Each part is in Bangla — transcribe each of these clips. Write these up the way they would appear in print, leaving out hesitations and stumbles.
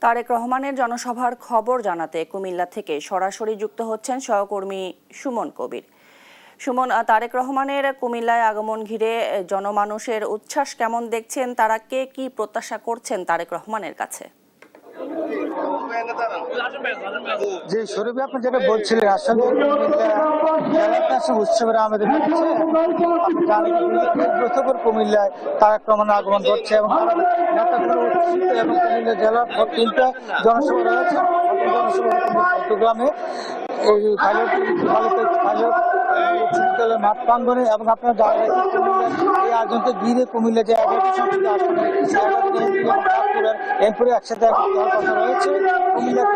তারেক রহমানের জনসভার খবর জানাতে কুমিল্লা থেকে সরাসরি যুক্ত হচ্ছেন সহকর্মী সুমন কবির। সুমন, তারেক রহমানের কুমিল্লায় আগমন ঘিরে জনমানুষের উচ্ছ্বাস কেমন দেখছেন? তারা কে কি প্রত্যাশা করছেন তারেক রহমানের কাছে? যে শরীফ আপনি যেটা বলছিলেন, আসলে উৎসবের আমাদের কুমিল্লায় তারেক রহমানের আগমন ঘটছে এবং এবং কুমিল্লা জেলার তিনটা জনসভা রয়েছে। চট্টগ্রামে এই মাঠ প্রাঙ্গনে এবং আপনারা জানেন এই আয়োজনকে ঘিরে কুমিল্লা যে এরপরে একসাথে কথা রয়েছে। কুমিল্লার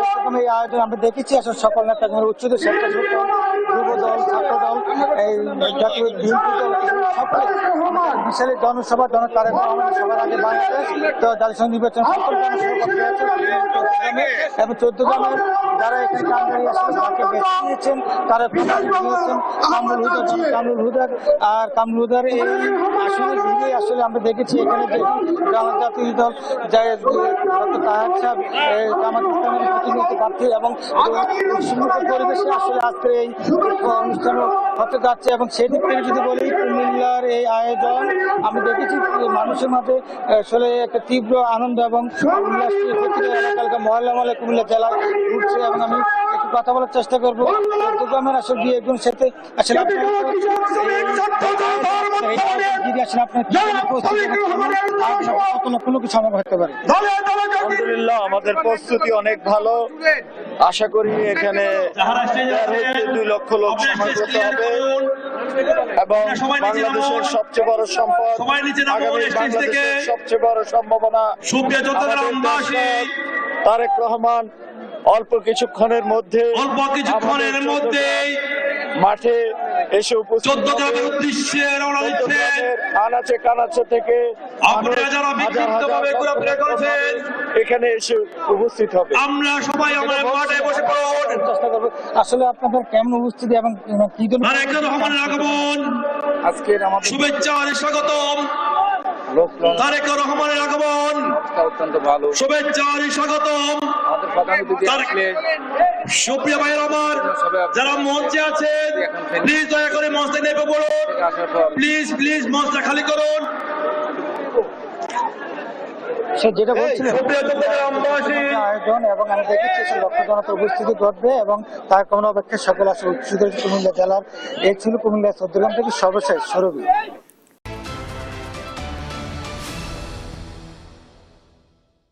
এই আয়োজন আমরা দেখেছি আসলে সকল নেতা উচ্চদের যুব দল, ছাত্র দল, এই জাতীয় বিএনপি দল, সকলে বিশাল জনসভা তারেক রহমানের সবার আগে বাংলাদেশ জাতীয় নির্বাচন সকল এবং চট্টগ্রামের যারা এখানে কামরাই আসলে তাকে বেছে নিয়েছেন তারা কামরুল হুদার আর কামরুল হুদার এই আসলে ঘিরে আসলে আমরা দেখেছি এখানে যে জাতীয় দল তাহের সাহেব জামাত ইসলামের প্রতিনিধিত্ব প্রার্থী এবং পরিবেশে আসলে আজকে এই অনুষ্ঠান হতে যাচ্ছে। এবং সেদিক থেকে যদি বলি কুমিল্লার এই আয়োজন আমি দেখেছি মানুষের মাঝে আসলে একটা তীব্র আনন্দ এবং উল্লাস এলাকা মহল্লা মহল্লা কুমিল্লা জেলায় ঘুরছে। এবং আমি একটু কথা বলার চেষ্টা করবো চট্টগ্রামের আসলে দিয়ে একজন সাথে আসলে আলহামদুলিল্লাহ, আমাদের প্রস্তুতি অনেক ভালো। আশা করি এখানে 2 লক্ষ লোক সমাগত হবে এবং বাংলাদেশের সবচেয়ে বড় সম্পদ, আগামী বাংলাদেশের সবচেয়ে বড় সম্ভাবনা তারেক রহমান অল্প কিছুক্ষণের মধ্যে মাঠে এসে উপস্থিত আনাচে কানাচে থেকে এখানে এসে উপস্থিত হবে। আমরা সবাই আমাদের মাঠে বসে চেষ্টা করবো আসলে আপনাদের কেমন উপস্থিতি এবং কি তারেক রহমানের আগমন আজকের আমাদের শুভেচ্ছা আর স্বাগতম। তারেক রহমানের আগমন অত্যন্ত ভালো, শুভেচ্ছা আর স্বাগতম। সুপ্রিয় ভাইয়ের আমার যারা মঞ্চে আছেন প্লিজ দয়া করে মঞ্চে নেমে পড়ুন, প্লিজ মঞ্চটা খালি করুন। সে যেটা বলছিলেন আয়োজন এবং আমি দেখেছি লক্ষ জনতার উপস্থিতি ঘটবে এবং তার কোনো অপেক্ষা সকল আসলে কুমিল্লা জেলার এই ছিল কুমিল্লা চট্টগ্রাম থেকে সর্বশেষ সরবি।